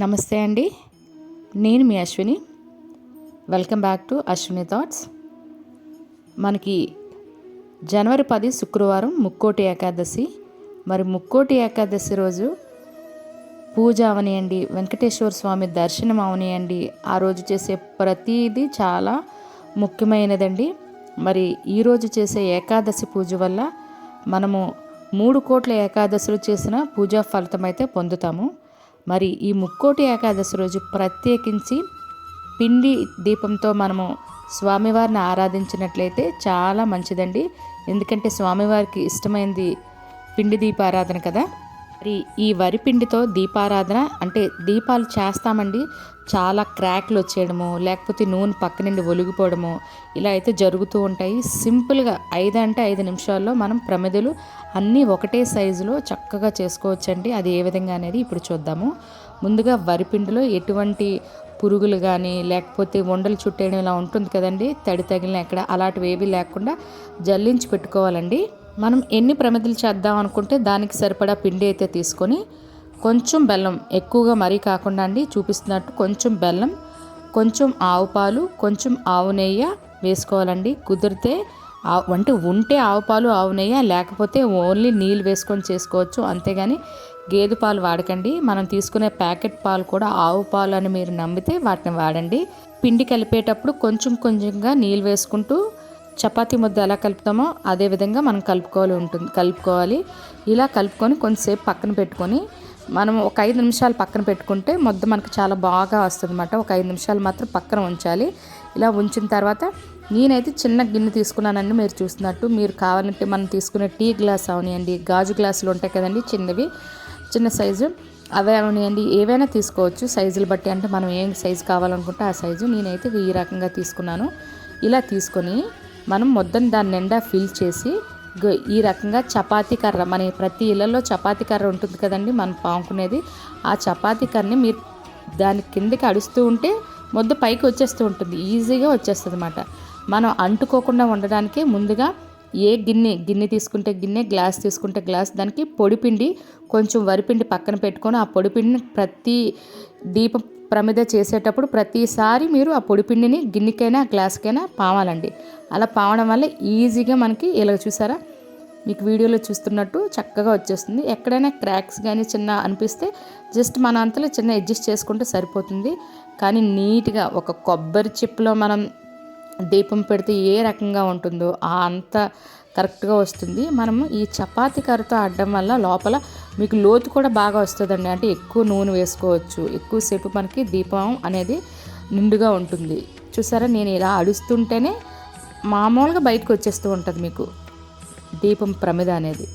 నమస్తే అండి. నేను మీ Ashwini. Welcome back to Ashwini thoughts. మనకి జనవరి 10 శుక్రవారం ముక్కోటి ఏకాదశి. మరి ముక్కోటి ఏకాదశి రోజు పూజ అవనియండి, వెంకటేశ్వర స్వామి దర్శనం అవనియండి, ఆ రోజు చేసే ప్రతిదీ చాలా ముఖ్యమైనదండి. మరి ఈరోజు చేసే ఏకాదశి పూజ వల్ల మనము 3 కోట్ల ఏకాదశులు చేసిన పూజా ఫలితం అయితే పొందుతాము. మరి ఈ ముక్కోటి ఏకాదశి రోజు ప్రత్యేకించి పిండి దీపంతో మనము స్వామివారిని ఆరాధించినట్లయితే చాలా మంచిదండి. ఎందుకంటే స్వామివారికి ఇష్టమైనది పిండి దీపారాధన కదా. మరి ఈ వరి పిండితో దీపారాధన అంటే దీపాలు చేస్తామండి, చాలా క్రాక్లు వచ్చేయడము, లేకపోతే నూనె పక్క నుండి ఒలిగిపోవడము ఇలా అయితే జరుగుతూ ఉంటాయి. సింపుల్గా 5 నిమిషాల్లో మనం ప్రమిదలు అన్నీ ఒకటే సైజులో చక్కగా చేసుకోవచ్చండి. అది ఏ విధంగా అనేది ఇప్పుడు చూద్దాము. ముందుగా వరిపిండిలో ఎటువంటి పురుగులు కానీ లేకపోతే ఉండలు చుట్టేయడం ఇలా ఉంటుంది కదండి, తడి తగిలిన ఎక్కడ అలాంటివి ఏవి లేకుండా జల్లించి పెట్టుకోవాలండి. మనం ఎన్ని ప్రమిదలు చేద్దాం అనుకుంటే దానికి సరిపడా పిండి అయితే తీసుకొని కొంచెం బెల్లం, ఎక్కువగా మరీ కాకుండా అండి చూపిస్తున్నట్టు కొంచెం బెల్లం, కొంచెం ఆవు పాలు, కొంచెం ఆవు నెయ్యి వేసుకోవాలండి. కుదిరితే అంటే ఉంటే ఆవు పాలు ఆవు నెయ్యి, లేకపోతే ఓన్లీ నీళ్ళు వేసుకొని చేసుకోవచ్చు. అంతేగాని గేదె పాలు వాడకండి. మనం తీసుకునే ప్యాకెట్ పాలు కూడా ఆవు పాలు అని మీరు నమ్మితే వాటిని వాడండి. పిండి కలిపేటప్పుడు కొంచెం కొంచెంగా నీళ్ళు వేసుకుంటూ చపాతీ ముద్ద ఎలా కలుపుతామో అదే విధంగా మనం కలుపుకోవాలి. ఇలా కలుపుకొని కొంచెంసేపు పక్కన పెట్టుకొని మనం ఒక 5 నిమిషాలు పక్కన పెట్టుకుంటే ముద్ద మనకు చాలా బాగా వస్తుంది అన్నమాట. ఒక 5 నిమిషాలు మాత్రం పక్కన ఉంచాలి. ఇలా ఉంచిన తర్వాత నేనైతే చిన్న గిన్నె తీసుకున్నానండి. మీరు చూస్తున్నట్టు మీరు కావాలంటే మనం తీసుకునే టీ గ్లాస్ అవనియండి, గాజు గ్లాసులు ఉంటాయి కదండి చిన్నవి, చిన్న సైజు అవే అవనియండి, ఏవైనా తీసుకోవచ్చు సైజులు బట్టి. అంటే మనం ఏం సైజు కావాలనుకుంటే ఆ సైజు. నేనైతే ఈ రకంగా తీసుకున్నాను. ఇలా తీసుకొని మనం మొత్తం దాని నిండా ఫిల్ చేసి ఈ రకంగా చపాతీ కర్ర, మన ప్రతి ఇళ్లలో చపాతీ కర్ర ఉంటుంది కదండి మనం పాముకునేది, ఆ చపాతీ కర్రని మీరు దాని కిందకి అడుస్తూ ఉంటే ముద్ద పైకి వచ్చేస్తూ ఉంటుంది, ఈజీగా వచ్చేస్తుంది అన్నమాట. మనం అంటుకోకుండా ఉండడానికి ముందుగా ఏ గిన్నె తీసుకుంటే గిన్నె, గ్లాస్ తీసుకుంటే గ్లాస్, దానికి పొడిపిండి కొంచెం వరిపిండి పక్కన పెట్టుకొని ఆ పొడిపిండిని ప్రతి దీపం ప్రమిద చేసేటప్పుడు ప్రతిసారి మీరు ఆ పొడిపిండిని గిన్నెకైనా గ్లాస్కైనా పామాలండి. అలా పామడం వల్ల ఈజీగా మనకి ఇలా చూసారా, మీకు వీడియోలో చూస్తున్నట్టు చక్కగా వచ్చేస్తుంది. ఎక్కడైనా క్రాక్స్ కానీ చిన్న అనిపిస్తే జస్ట్ మన అంతలో చిన్న అడ్జస్ట్ చేసుకుంటే సరిపోతుంది. కానీ నీట్గా ఒక కొబ్బరి చిప్పలో మనం దీపం పెడితే ఏ రకంగా ఉంటుందో అంత కరెక్ట్గా వస్తుంది. మనము ఈ చపాతీ కర్రతో అడ్డం వల్ల లోపల మీకు లోతు కూడా బాగా వస్తుందండి. అంటే ఎక్కువ నూనె వేసుకోవచ్చు, ఎక్కువసేపు మనకి దీపం అనేది నిండుగా ఉంటుంది. చూసారా, నేను ఇలా అడుస్తుంటేనే మామూలుగా బయటకు వచ్చేస్తూ ఉంటుంది మీకు దీపం ప్రమిద అనేది.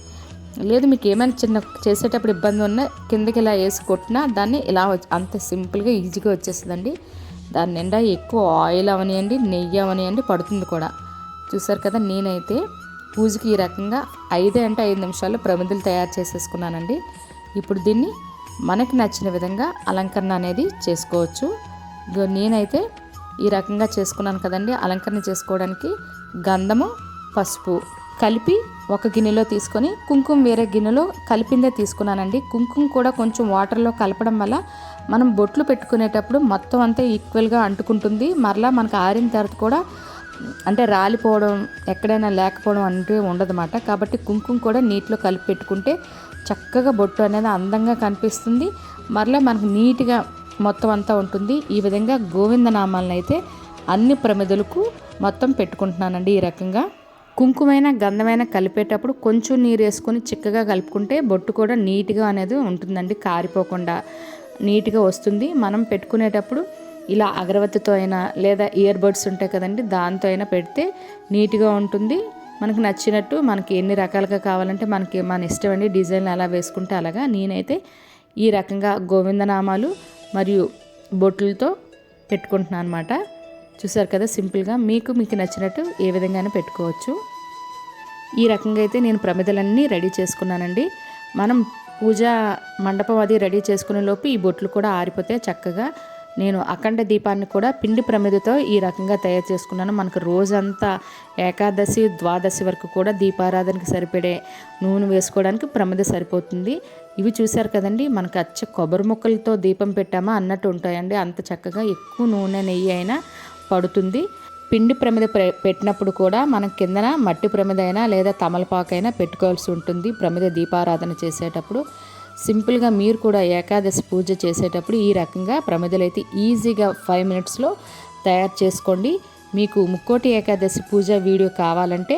లేదు మీకు ఏమైనా చిన్న చేసేటప్పుడు ఇబ్బంది ఉన్నా కిందకి ఇలా వేసి కొట్టినా దాన్ని ఇలా అంత సింపుల్గా ఈజీగా వచ్చేస్తుందండి. దాని నిండా ఎక్కువ ఆయిల్ అవనియండి, నెయ్యి అవనియండి పడుతుంది కూడా. చూసారు కదా, నేనైతే పూజకి ఈ రకంగా 5 నిమిషాల్లో ప్రమిదలు తయారు చేసేసుకున్నానండి. ఇప్పుడు దీన్ని మనకి నచ్చిన విధంగా అలంకరణ అనేది చేసుకోవచ్చు. నేనైతే ఈ రకంగా చేసుకున్నాను కదండి. అలంకరణ చేసుకోవడానికి గంధము, పసుపు కలిపి ఒక గిన్నెలో తీసుకొని కుంకుమ వేరే గిన్నెలో కలిపిందే తీసుకున్నానండి. కుంకుమ కూడా కొంచెం వాటర్లో కలపడం వల్ల మనం బొట్లు పెట్టుకునేటప్పుడు మొత్తం అంతా ఈక్వల్గా అంటుకుంటుంది. మరలా మనకు ఆరిన తర్వాత కూడా అంటే రాలిపోవడం ఎక్కడైనా లేకపోవడం అంటే ఉండదన్నమాట. కాబట్టి కుంకుమ కూడా నీటిలో కలిపి పెట్టుకుంటే చక్కగా బొట్టు అనేది అందంగా కనిపిస్తుంది. మరలా మనకు నీట్గా మొత్తం అంతా ఉంటుంది. ఈ విధంగా గోవిందనామాలను అయితే అన్ని ప్రమిదలకు మొత్తం పెట్టుకుంటున్నానండి. ఈ రకంగా కుంకుమైన గంధమైన కలిపేటప్పుడు కొంచెం నీరు వేసుకొని చిక్కగా కలుపుకుంటే బొట్టు కూడా నీట్గా అనేది ఉంటుందండి, కారిపోకుండా నీట్గా వస్తుంది. మనం పెట్టుకునేటప్పుడు ఇలా అగరవత్తితో అయినా లేదా ఇయర్ బడ్స్ ఉంటాయి కదండి, దాంతో అయినా పెడితే నీట్గా ఉంటుంది. మనకు నచ్చినట్టు మనకి ఎన్ని రకాలుగా కావాలంటే మనకి మన ఇష్టం అండి, డిజైన్ ఎలా వేసుకుంటే అలాగా. నేనైతే ఈ రకంగా గోవిందనామాలు మరియు బొట్లతో పెట్టుకుంటున్నాను అనమాట. చూసారు కదా, సింపుల్గా మీకు నచ్చినట్టు ఏ విధంగానే పెట్టుకోవచ్చు. ఈ రకంగా అయితే నేను ప్రమిదలన్నీ రెడీ చేసుకున్నానండి. మనం పూజా మండపం అది రెడీ చేసుకునే లోపు ఈ బొట్లు కూడా ఆరిపోతే చక్కగా నేను అఖండ దీపాన్ని కూడా పిండి ప్రమిదతో ఈ రకంగా తయారు చేసుకున్నాను. మనకు రోజంతా ఏకాదశి ద్వాదశి వరకు కూడా దీపారాధనకి సరిపడే నూనె వేసుకోవడానికి ప్రమిద సరిపోతుంది. ఇవి చూసారు కదండి, మనకు అచ్చ కొబ్బరి ముక్కలతో దీపం పెట్టామా అన్నట్టు ఉంటాయండి. అంత చక్కగా ఎక్కువ నూనె నెయ్యి అయినా పడుతుంది. పిండి ప్రమిద పెట్టినప్పుడు కూడా మనం కిందన మట్టి ప్రమిద అయినా లేదా తమలపాకైనా పెట్టుకోవాల్సి ఉంటుంది ప్రమిద దీపారాధన చేసేటప్పుడు. సింపుల్గా మీరు కూడా ఏకాదశి పూజ చేసేటప్పుడు ఈ రకంగా ప్రమిదలు అయితే ఈజీగా 5 మినిట్స్లో తయారు చేసుకోండి. మీకు ముక్కోటి ఏకాదశి పూజ వీడియో కావాలంటే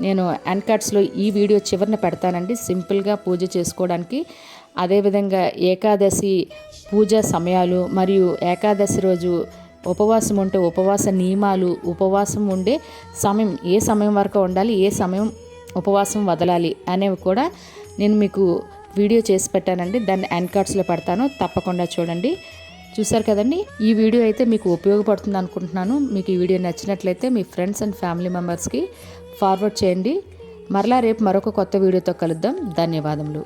నేను అన్కట్స్లో ఈ వీడియో చివరిన పెడతానండి, సింపుల్గా పూజ చేసుకోవడానికి. అదేవిధంగా ఏకాదశి పూజ సమయాలు మరియు ఏకాదశి రోజు ఉపవాసం ఉంటే ఉపవాస నియమాలు, ఉపవాసం ఉండే సమయం, ఏ సమయం వరకు ఉండాలి, ఏ సమయం ఉపవాసం వదలాలి అనేవి కూడా నేను మీకు వీడియో చేసి పెట్టానండి. దాన్ని అన్కట్స్లో పెడతాను, తప్పకుండా చూడండి. చూసారు కదండి, ఈ వీడియో అయితే మీకు ఉపయోగపడుతుంది అనుకుంటున్నాను. మీకు ఈ వీడియో నచ్చినట్లయితే మీ ఫ్రెండ్స్ అండ్ ఫ్యామిలీ మెంబర్స్కి ఫార్వర్డ్ చేయండి. మరలా రేపు మరొక కొత్త వీడియోతో కలుద్దాం. ధన్యవాదములు.